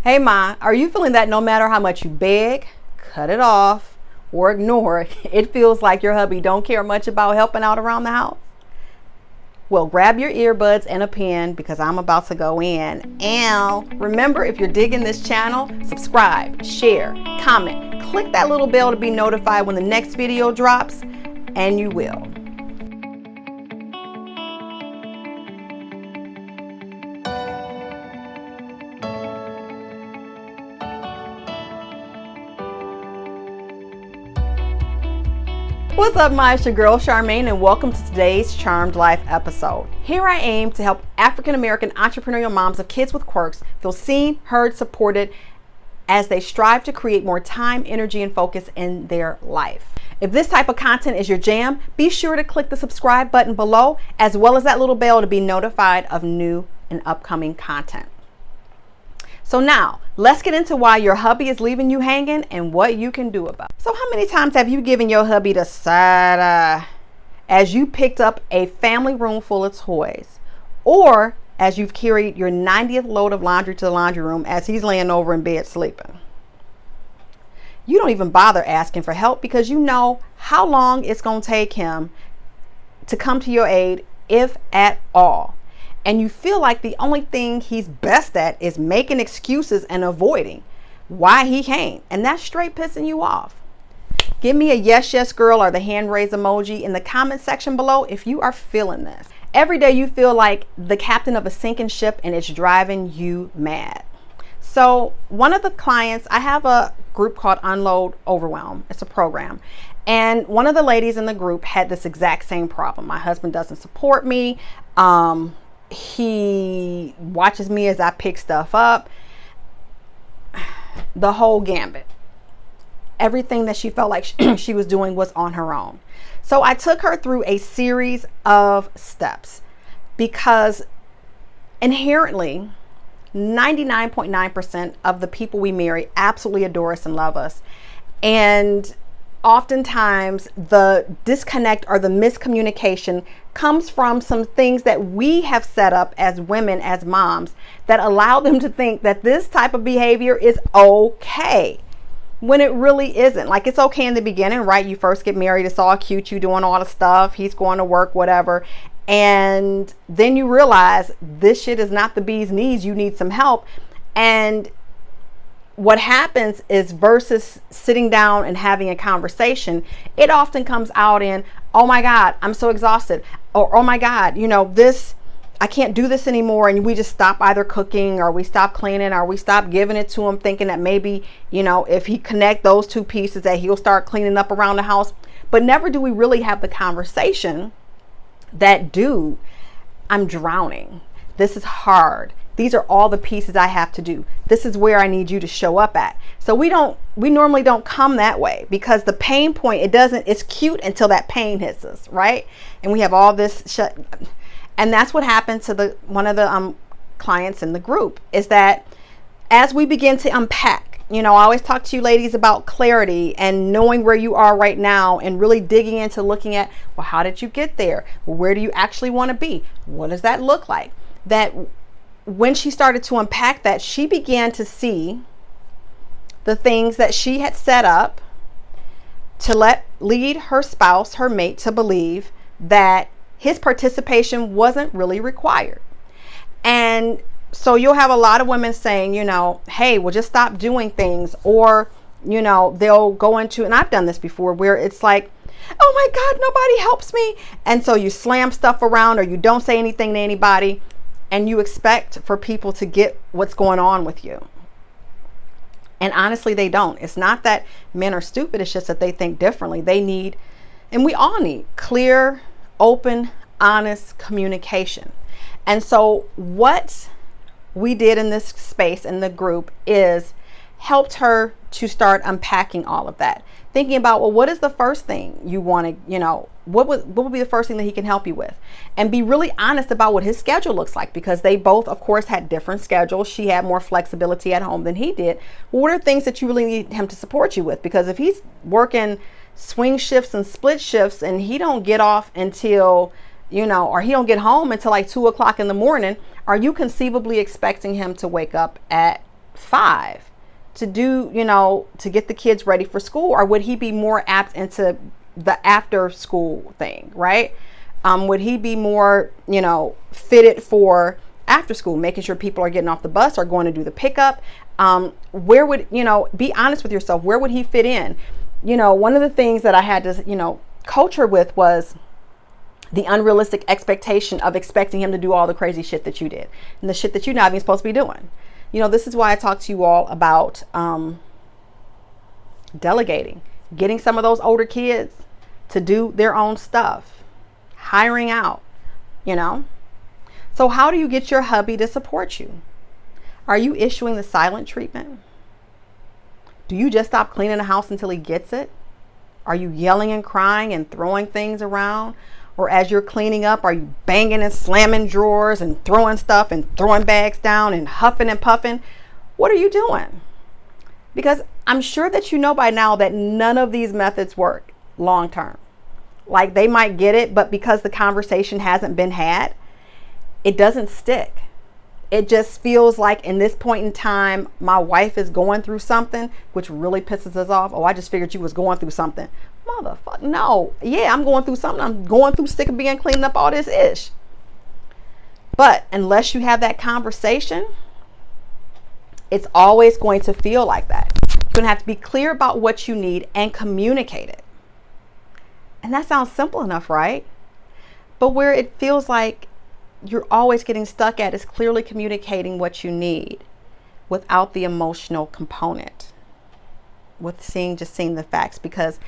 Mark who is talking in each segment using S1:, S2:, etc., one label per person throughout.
S1: Hey Ma, are you feeling that no matter how much you beg, cut it off, or ignore it, it feels like your hubby don't care much about helping out around the house? Well, grab your earbuds and a pen because I'm about to go in. And remember, if you're digging this channel, subscribe, share, comment, click that little bell to be notified when the next video drops, and you will. What's up, it's your girl Charmaine, and welcome to today's Charmed Life episode. Here I aim to help African American entrepreneurial moms of kids with quirks feel seen, heard, supported as they strive to create more time, energy, and focus in their life. If this type of content is your jam, be sure to click the subscribe button below, as well as that little bell to be notified of new and upcoming content. So now, let's get into why your hubby is leaving you hanging and what you can do about it. So how many times have you given your hubby the side eye as you picked up a family room full of toys, or as you've carried your 90th load of laundry to the laundry room as he's laying over in bed sleeping? You don't even bother asking for help because you know how long it's going to take him to come to your aid, if at all. And you feel like the only thing he's best at is making excuses and avoiding why he can't. And that's straight pissing you off. Give me a yes, yes, girl, or the hand raise emoji in the comment section below if you are feeling this. Every day you feel like the captain of a sinking ship and it's driving you mad. So one of the clients, I have a group called Overwhelm. It's a program. And one of the ladies in the group had this exact same problem. My husband doesn't support me. He watches me as I pick stuff up. The whole gambit. Everything that she felt like she was doing was on her own. So I took her through a series of steps because inherently 99.9% of the people we marry absolutely adore us and love us. And oftentimes the disconnect or the miscommunication comes from some things that we have set up as women, as moms, that allow them to think that this type of behavior is okay when it really isn't. Like, it's okay in the beginning, right? You first get married, it's all cute, you doing all the stuff, he's going to work, whatever. And then you realize this shit is not the bee's knees, you need some help. And what happens is, versus sitting down and having a conversation, it often comes out in, oh my God, I'm so exhausted. Or, oh my God, I can't do this anymore. And we just stop either cooking, or we stop cleaning, or we stop giving it to him, thinking that maybe, if he connect those two pieces, that he'll start cleaning up around the house. But never do we really have the conversation that, dude, I'm drowning. This is hard. These are all the pieces I have to do. This is where I need you to show up at. So we normally don't come that way, because the pain point, it's cute until that pain hits us, right? And we have all this and that's what happened to one of the clients in the group, is that as we begin to unpack, I always talk to you ladies about clarity and knowing where you are right now, and really digging into looking at, well, how did you get there? Well, where do you actually want to be? What does that look like? That when she started to unpack that, she began to see the things that she had set up to lead her spouse, her mate, to believe that his participation wasn't really required. And so you'll have a lot of women saying, hey, well, just stop doing things. Or, they'll go into, and I've done this before, where it's like, oh my God, nobody helps me. And so you slam stuff around, or you don't say anything to anybody, and you expect for people to get what's going on with you. And honestly, they don't. It's not that men are stupid. It's just that they think differently. They need, and we all need, clear, open, honest communication. And so what we did in this space, in the group, is helped her to start unpacking all of that. Thinking about, well, what is the first thing you want to, what would be the first thing that he can help you with? And be really honest about what his schedule looks like, because they both, of course, had different schedules. She had more flexibility at home than he did. Well, what are things that you really need him to support you with? Because if he's working swing shifts and split shifts, and he don't get off until, or he don't get home until like 2 o'clock in the morning, are you conceivably expecting him to wake up at 5 to do, to get the kids ready for school? Or would he be more apt into the after school thing, right? Would he be more, fitted for after school, making sure people are getting off the bus or going to do the pickup? Where would, be honest with yourself, where would he fit in? One of the things that I had to, coach her with was the unrealistic expectation of expecting him to do all the crazy shit that you did and the shit that you're not even supposed to be doing. This is why I talk to you all about delegating, getting some of those older kids to do their own stuff, hiring out, So how do you get your hubby to support you? Are you issuing the silent treatment? Do you just stop cleaning the house until he gets it? Are you yelling and crying and throwing things around? Or as you're cleaning up, are you banging and slamming drawers and throwing stuff and throwing bags down and huffing and puffing? What are you doing? Because I'm sure that you know by now that none of these methods work long term. Like, they might get it, but because the conversation hasn't been had, it doesn't stick. It just feels like in this point in time, my wife is going through something, which really pisses us off. Oh, I just figured you was going through something. Motherfucker, no. Yeah, I'm going through something. I'm going through sick of being cleaning up all this ish. But unless you have that conversation, it's always going to feel like that. You're going to have to be clear about what you need and communicate it. And that sounds simple enough, right? But where it feels like you're always getting stuck at is clearly communicating what you need without the emotional component, with just seeing the facts, because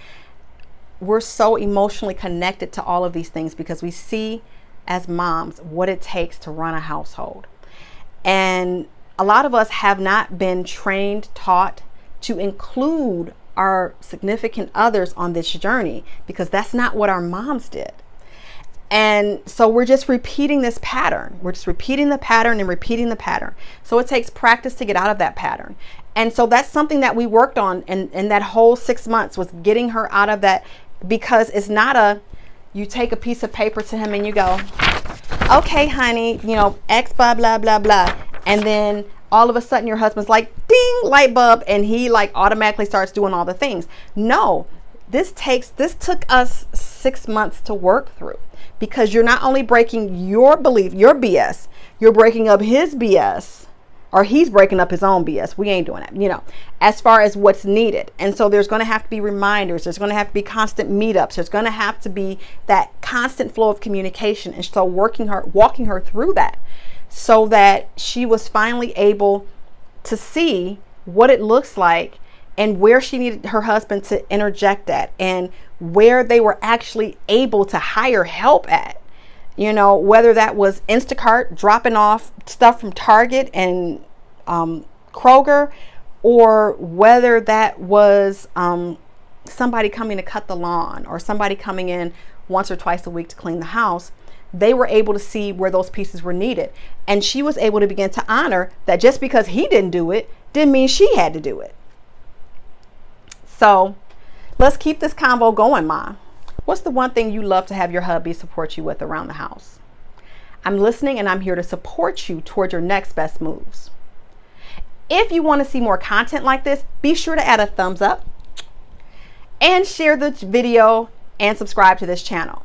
S1: we're so emotionally connected to all of these things because we see as moms what it takes to run a household. And a lot of us have not been trained, taught to include our significant others on this journey because that's not what our moms did. And so we're just repeating this pattern. We're just repeating the pattern and repeating the pattern. So it takes practice to get out of that pattern. And so that's something that we worked on in that whole 6 months, was getting her out of that, because it's not you take a piece of paper to him and you go, okay, honey, X, blah, blah, blah, blah. And then all of a sudden your husband's like, ding, light bulb. And he like automatically starts doing all the things. No, this took us 6 months to work through. Because you're not only breaking your belief, your BS, you're breaking up his BS, or he's breaking up his own BS. We ain't doing that, as far as what's needed. And so there's going to have to be reminders. There's going to have to be constant meetups. There's going to have to be that constant flow of communication. And so walking her through that, so that she was finally able to see what it looks like and where she needed her husband to interject at, and where they were actually able to hire help at, whether that was Instacart dropping off stuff from Target and Kroger, or whether that was somebody coming to cut the lawn, or somebody coming in once or twice a week to clean the house. They were able to see where those pieces were needed. And she was able to begin to honor that just because he didn't do it didn't mean she had to do it. So let's keep this convo going, Ma. What's the one thing you love to have your hubby support you with around the house? I'm listening, and I'm here to support you toward your next best moves. If you want to see more content like this, be sure to add a thumbs up and share the video and subscribe to this channel.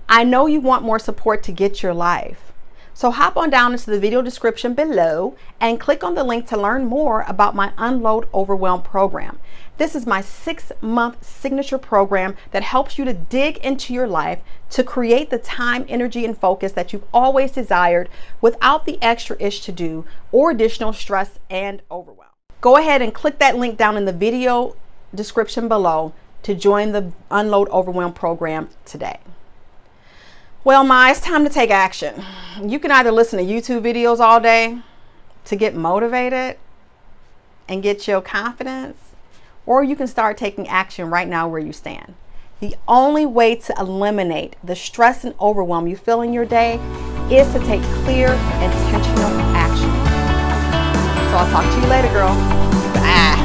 S1: I know you want more support to get your life. So hop on down into the video description below and click on the link to learn more about my Unload Overwhelm program. This is my 6-month signature program that helps you to dig into your life to create the time, energy, and focus that you've always desired without the extra ish to do or additional stress and overwhelm. Go ahead and click that link down in the video description below to join the Unload Overwhelm program today. Well, Ma, it's time to take action. You can either listen to YouTube videos all day to get motivated and get your confidence, or you can start taking action right now where you stand. The only way to eliminate the stress and overwhelm you feel in your day is to take clear, intentional action. So I'll talk to you later, girl. Bye.